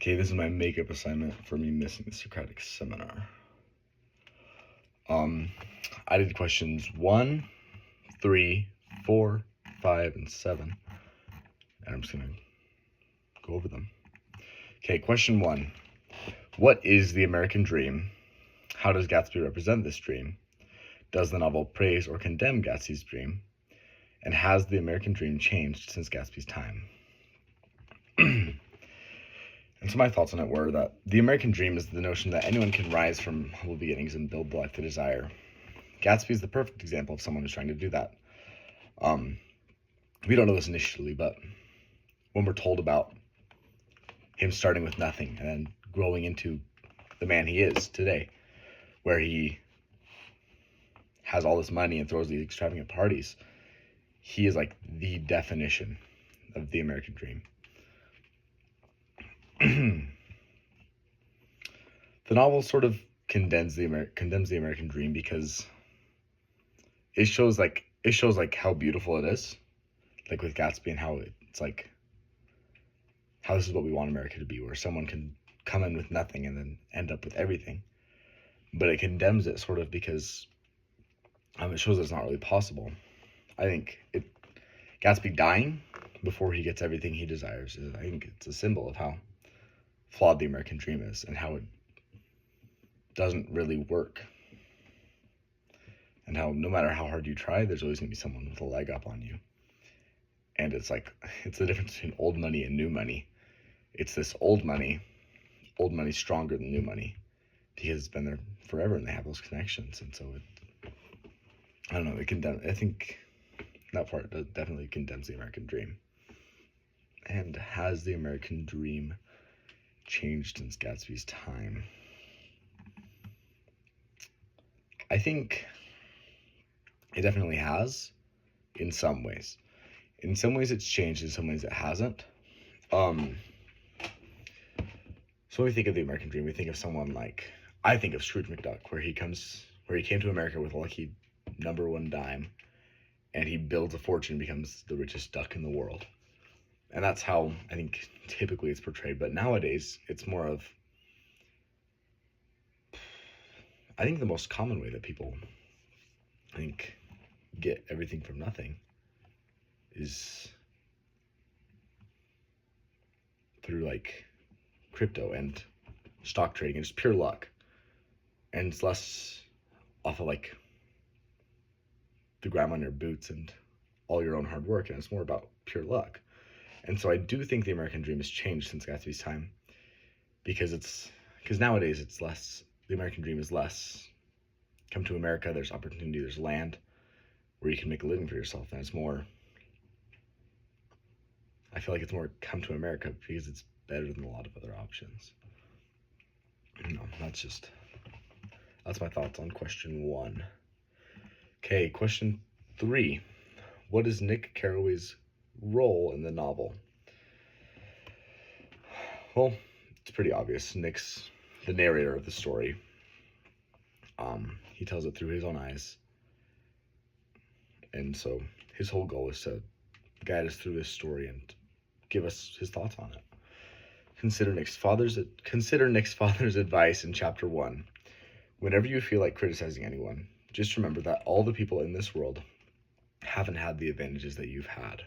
Okay, this is my makeup assignment for me missing the Socratic seminar. I did questions 1, 3, 4, 5, and 7. And I'm just gonna go over them. Okay, question 1. What is the American dream? How does Gatsby represent this dream? Does the novel praise or condemn Gatsby's dream? And has the American dream changed since Gatsby's time? And so my thoughts on it were that the American dream is the notion that anyone can rise from humble beginnings and build the life they desire. Gatsby is the perfect example of someone who's trying to do that. We don't know this initially, but when we're told about him starting with nothing and then growing into the man he is today, where he has all this money and throws these extravagant parties, he is like the definition of the American dream. The novel sort of condemns the American dream because it shows how beautiful it is, like with Gatsby, and how it's like how this is what we want America to be, where someone can come in with nothing and then end up with everything. But it condemns it sort of because it shows that it's not really possible. I think Gatsby dying before he gets everything he desires, I think it's a symbol of how flawed the American dream is and how it doesn't really work. And how no matter how hard you try, there's always going to be someone with a leg up on you. And it's the difference between old money and new money. It's this old money stronger than new money because it's been there forever and they have those connections. And so I don't know, I think that part definitely condemns the American dream. And has the American dream changed since Gatsby's time? I think it definitely has in some ways. In some ways it's changed, in some ways it hasn't. So when we think of the American dream, we think of someone like, I think of Scrooge McDuck, where he came to America with a lucky number one dime, and he builds a fortune and becomes the richest duck in the world. And that's how I think typically it's portrayed. But nowadays, it's more of, I think the most common way that people, I think, get everything from nothing is through like crypto and stock trading and just pure luck. And it's less off of like the ground on your boots and all your own hard work, and it's more about pure luck. And so I do think the American dream has changed since Gatsby's time, because nowadays it's less, the American dream is less come to America, there's opportunity, there's land where you can make a living for yourself, and it's more, I feel like it's more come to America because it's better than a lot of other options. No, that's my thoughts on question 1. Okay, question 3. What is Nick Carraway's role in the novel? Well, it's pretty obvious. Nick's the narrator of the story. He tells it through his own eyes. And so his whole goal is to guide us through this story and give us his thoughts on it. Consider Nick's father's advice in chapter 1. Whenever you feel like criticizing anyone, just remember that all the people in this world haven't had the advantages that you've had.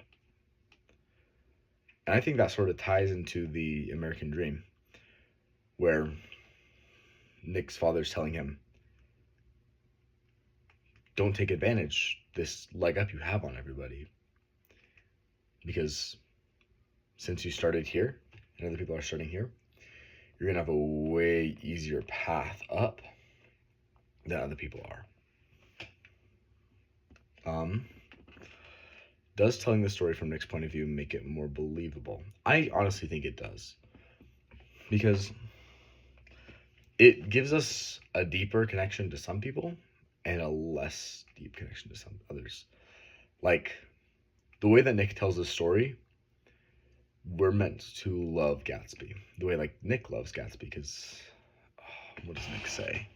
And I think that sort of ties into the American dream, where Nick's father's telling him, don't take advantage this leg up you have on everybody, because since you started here and other people are starting here, you're gonna have a way easier path up than other people are. Does telling the story from Nick's point of view make it more believable? I honestly think it does, because it gives us a deeper connection to some people and a less deep connection to some others. Like the way that Nick tells the story, we're meant to love Gatsby the way like Nick loves Gatsby, because what does Nick say?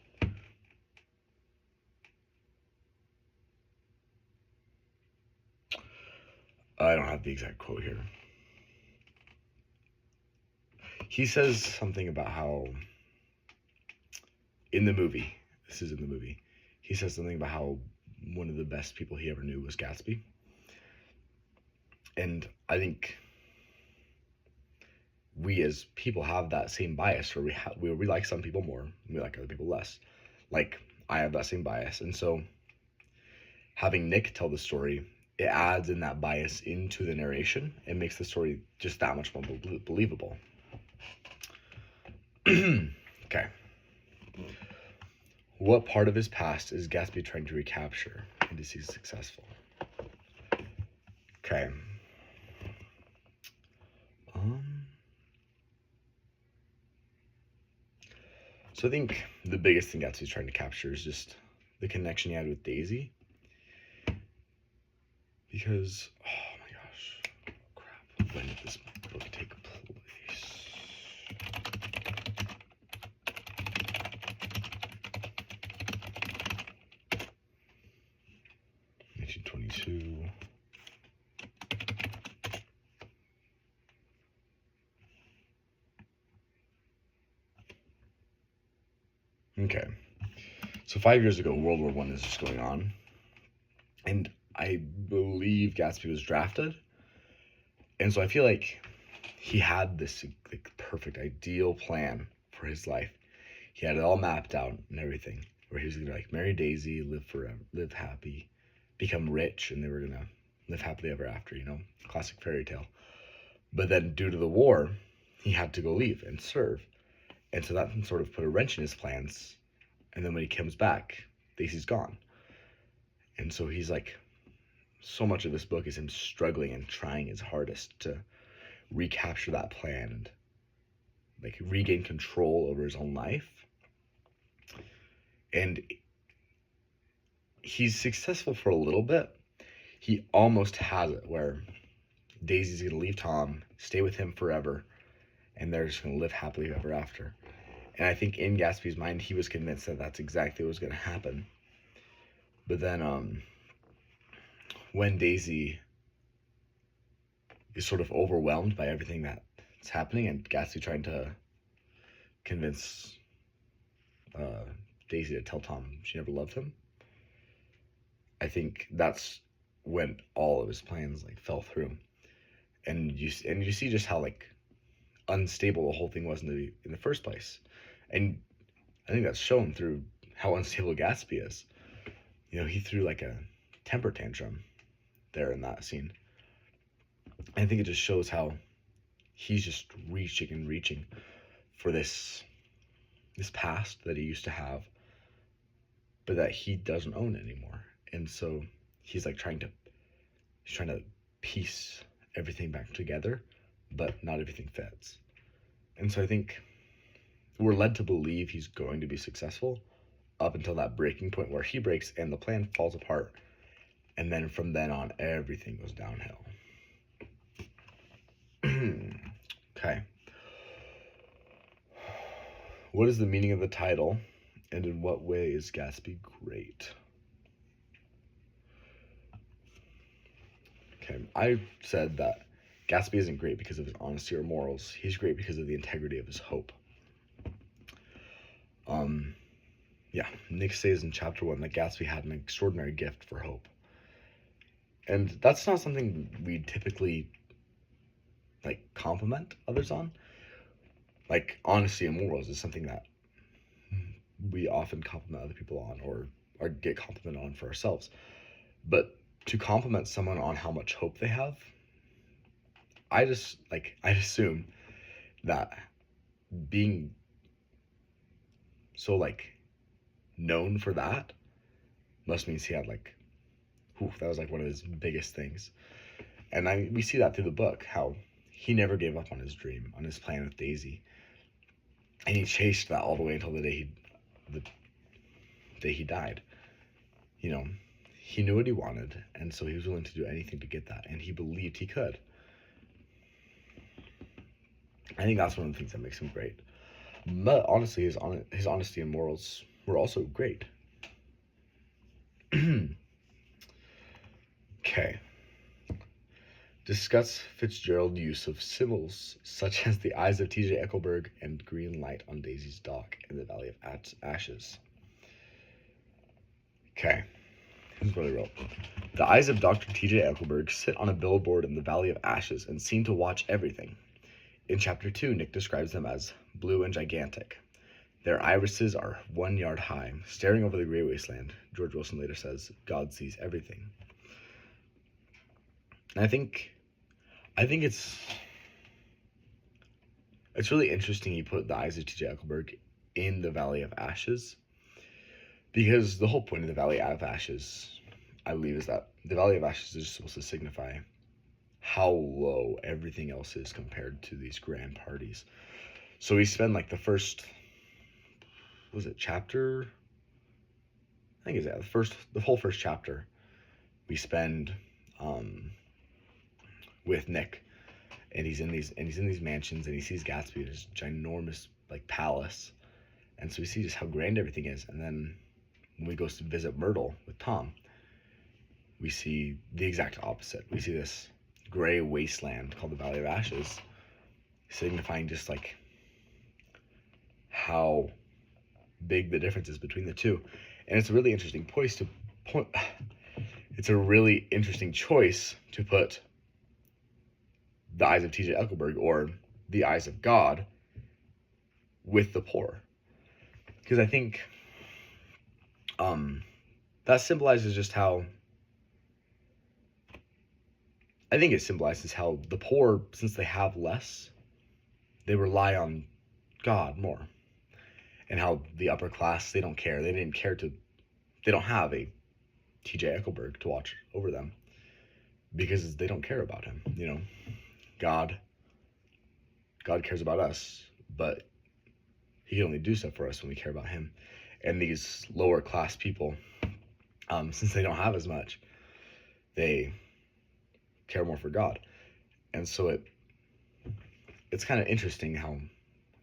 I don't have the exact quote here. he says something about how in the movie, this is in the movie, he says something about how one of the best people he ever knew was Gatsby. And I think we as people have that same bias where we like some people more, we like other people less. Like, I have that same bias. And so having Nick tell the story, it adds in that bias into the narration. It makes the story just that much more believable. Okay. What part of his past is Gatsby trying to recapture, and is he successful? Okay. So I think the biggest thing Gatsby's trying to capture is just the connection he had with Daisy. Because, oh my gosh, crap, when did this book take place? 1922. Okay, so 5 years ago, World War I is just going on, and I believe Gatsby was drafted, and so I feel like he had this like perfect, ideal plan for his life. He had it all mapped out and everything, where he was gonna like marry Daisy, live forever, live happy, become rich, and they were gonna live happily ever after. You know, classic fairy tale. But then, due to the war, he had to go leave and serve. And so that sort of put a wrench in his plans. And then when he comes back, Daisy's gone. And so he's like, so much of this book is him struggling and trying his hardest to recapture that plan and like regain control over his own life. And he's successful for a little bit. He almost has it where Daisy's going to leave Tom, stay with him forever, and they're just going to live happily ever after. And I think in Gatsby's mind, he was convinced that that's exactly what was going to happen. But then when Daisy is sort of overwhelmed by everything that's happening, and Gatsby trying to convince Daisy to tell Tom she never loved him, I think that's when all of his plans like fell through. And you see just how like unstable the whole thing was in the first place. And I think that's shown through how unstable Gatsby is. You know, he threw like a temper tantrum there in that scene. And I think it just shows how he's just reaching for this past that he used to have, but that he doesn't own anymore. And so he's like trying to piece everything back together, but not everything fits. And so I think we're led to believe he's going to be successful up until that breaking point where he breaks and the plan falls apart. And then from then on, everything goes downhill. Okay. What is the meaning of the title, and in what way is Gatsby great? Okay, I said that Gatsby isn't great because of his honesty or morals. He's great because of the integrity of his hope. Yeah, Nick says in chapter 1 that Gatsby had an extraordinary gift for hope. And that's not something we typically like compliment others on. Like, honesty and morals is something that we often compliment other people on or get complimented on for ourselves. But to compliment someone on how much hope they have, I assume that being so like known for that must mean he had like, that was like one of his biggest things. And we see that through the book, how he never gave up on his dream, on his plan with Daisy. And he chased that all the way until the day he died. You know, he knew what he wanted, and so he was willing to do anything to get that, and he believed he could. I think that's one of the things that makes him great. But honestly, his honesty and morals were also great. Okay. Discuss Fitzgerald's use of symbols such as the eyes of T.J. Ecclesburg and green light on Daisy's dock in the Valley of Ashes. Okay, here's what I wrote. The eyes of Dr. T.J. Ecclesburg sit on a billboard in the Valley of Ashes and seem to watch everything. In Chapter 2, Nick describes them as blue and gigantic. Their irises are 1 yard high, staring over the gray wasteland. George Wilson later says, God sees everything. And I think it's really interesting he put the eyes of T.J. Ecclesburg in the Valley of Ashes, because the whole point of the Valley of Ashes, I believe, is that the Valley of Ashes is supposed to signify how low everything else is compared to these grand parties. So we spend like the first, was it chapter? I think it's the whole first chapter we spend with Nick, and he's in these mansions, and he sees Gatsby in his ginormous like palace, and so we see just how grand everything is. And then when we go to visit Myrtle with Tom, we see the exact opposite. We see this gray wasteland called the Valley of Ashes, signifying just like how big the difference is between the two. And it's a really interesting it's a really interesting choice to put the eyes of T.J. Ecclesburg, or the eyes of God, with the poor, because I think that symbolizes just how, I think it symbolizes how the poor, since they have less, they rely on God more, and how the upper class, they don't care. They don't have a T.J. Ecclesburg to watch over them, because they don't care about him. You know, God cares about us, but he can only do stuff for us when we care about him. And these lower class people, since they don't have as much, they care more for God. And so it's kind of interesting how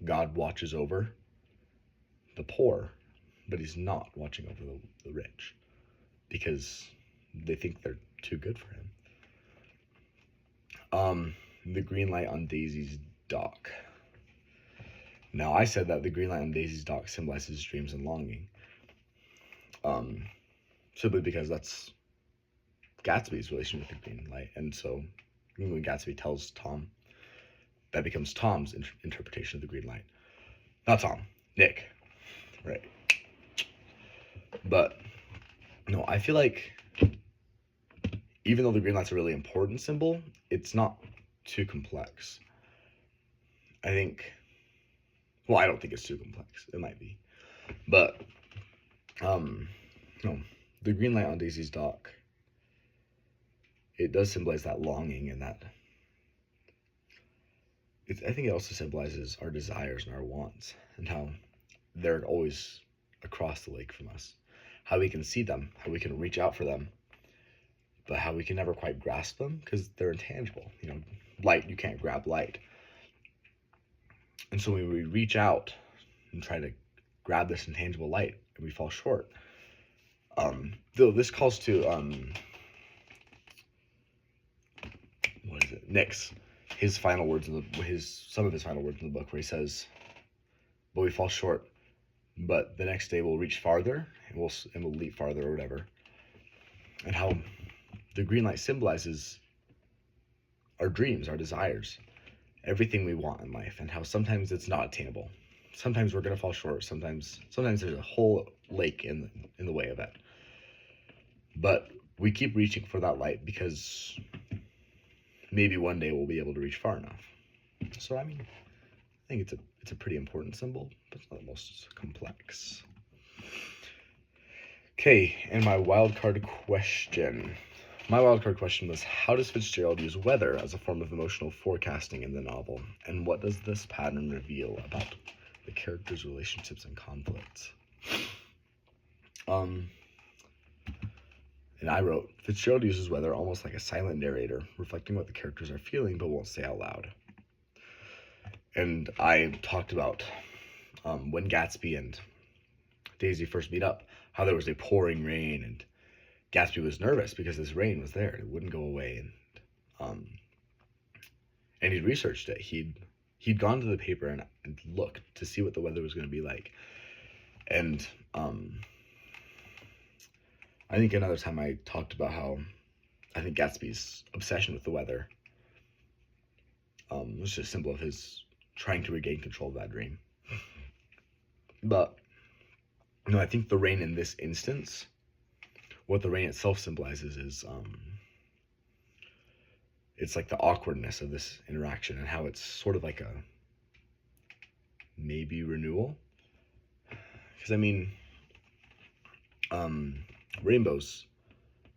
God watches over the poor, but he's not watching over the rich, because they think they're too good for him. The green light on Daisy's dock. Now, I said that the green light on Daisy's dock symbolizes dreams and longing, simply because that's Gatsby's relation with the green light. And so when Gatsby tells Tom, that becomes Tom's interpretation of the green light. Not Tom, Nick, right? But no, I feel like even though the green light's a really important symbol, it's not too complex. I don't think it's too complex. It might be. But no, the green light on Daisy's dock, it does symbolize that longing, and that I think it also symbolizes our desires and our wants, and how they're always across the lake from us. How we can see them, how we can reach out for them, but how we can never quite grasp them because they're intangible. You know, light, you can't grab light. And so when we reach out and try to grab this intangible light, and we fall short. Though this calls to Nick's some of his final words in the book, where he says, "But we fall short, but the next day we'll reach farther, and we'll leap farther," or whatever. And how the green light symbolizes our dreams, our desires, everything we want in life, and how sometimes it's not attainable. Sometimes we're gonna fall short. Sometimes there's a whole lake in the way of it. But we keep reaching for that light, because maybe one day we'll be able to reach far enough. So I think it's a pretty important symbol, but it's not the most complex. Okay, and my wildcard question. My wildcard question was, how does Fitzgerald use weather as a form of emotional forecasting in the novel? And what does this pattern reveal about the characters' relationships and conflicts? And I wrote, Fitzgerald uses weather almost like a silent narrator, reflecting what the characters are feeling but won't say out loud. And I talked about when Gatsby and Daisy first meet up, how there was a pouring rain, and Gatsby was nervous because this rain was there. It wouldn't go away. And and he'd researched it. He'd gone to the paper and looked to see what the weather was going to be like. And I think another time I talked about how I think Gatsby's obsession with the weather was just a symbol of his trying to regain control of that dream. But no, I think the rain in this instance, what the rain itself symbolizes is it's like the awkwardness of this interaction and how it's sort of like a maybe renewal. Because I mean, rainbows,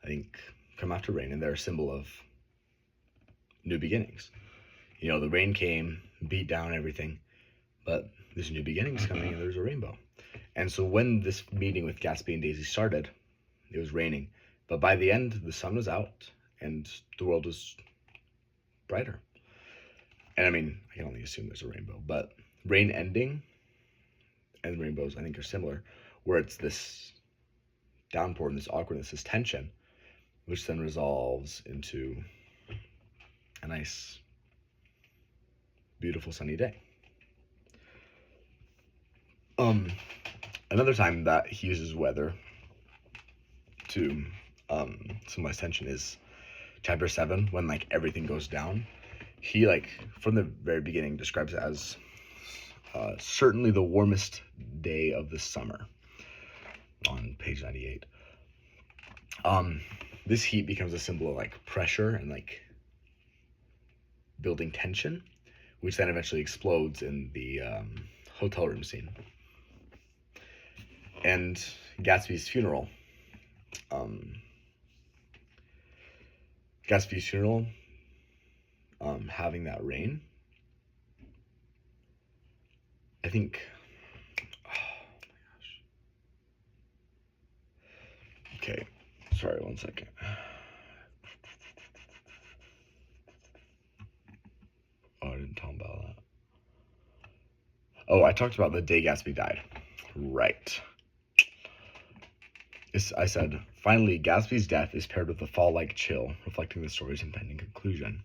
I think, come after rain, and they're a symbol of new beginnings. You know, the rain came, beat down everything, but there's new beginnings coming, and there's a rainbow. And so when this meeting with Gatsby and Daisy started, it was raining, but by the end, the sun was out, and the world was brighter. And I mean, I can only assume there's a rainbow, but rain ending and rainbows, I think, are similar, where it's this downpour and this awkwardness, this tension, which then resolves into a nice, beautiful sunny day. Another time that he uses weather to symbolize tension is chapter 7, when like everything goes down. He, like, from the very beginning, describes it as certainly the warmest day of the summer on page 98. This heat becomes a symbol of like pressure and like building tension, which then eventually explodes in the hotel room scene. And Gatsby's funeral. Having that rain, I think, oh my gosh. Okay, sorry, 1 second. Oh, I didn't tell him about that. Oh, I talked about the day Gatsby died. Right. I said, finally, Gatsby's death is paired with a fall-like chill, reflecting the story's impending conclusion.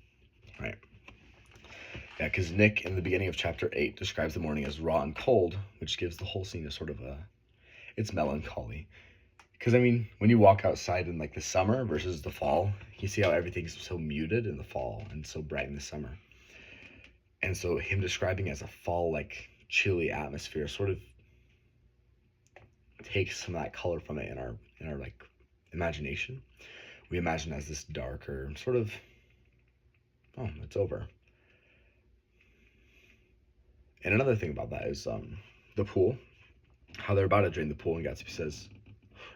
Right. Yeah, because Nick, in the beginning of chapter 8, describes the morning as raw and cold, which gives the whole scene a sort of it's melancholy. Because, I mean, when you walk outside in, like, the summer versus the fall, you see how everything's so muted in the fall and so bright in the summer. And so him describing as a fall, like, chilly atmosphere sort of takes some of that color from it in our like imagination. We imagine as this darker sort of, oh, it's over. And another thing about that is the pool, how they're about to drain the pool, and Gatsby says,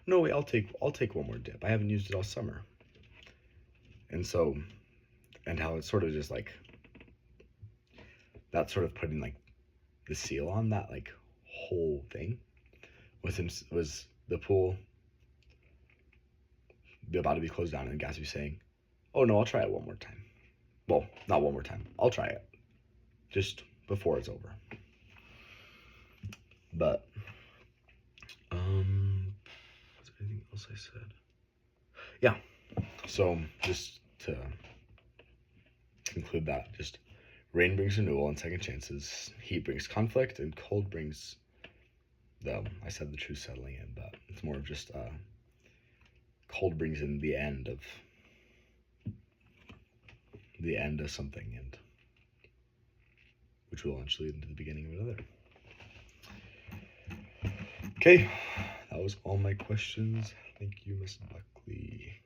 "No, wait, I'll take one more dip. I haven't used it all summer." And so, and how it's sort of just like that's sort of putting like the seal on that like whole thing. Was the pool about to be closed down, and Gatsby saying, "Oh no, I'll try it one more time." Well, not one more time. I'll try it just before it's over. But was there anything else I said? Yeah. So just to conclude that, just rain brings renewal and second chances. Heat brings conflict, and cold brings I said the truth settling in, but it's more of just cold brings in the end of something, and which will eventually lead into the beginning of another. Okay, that was all my questions. Thank you, Miss Buckley.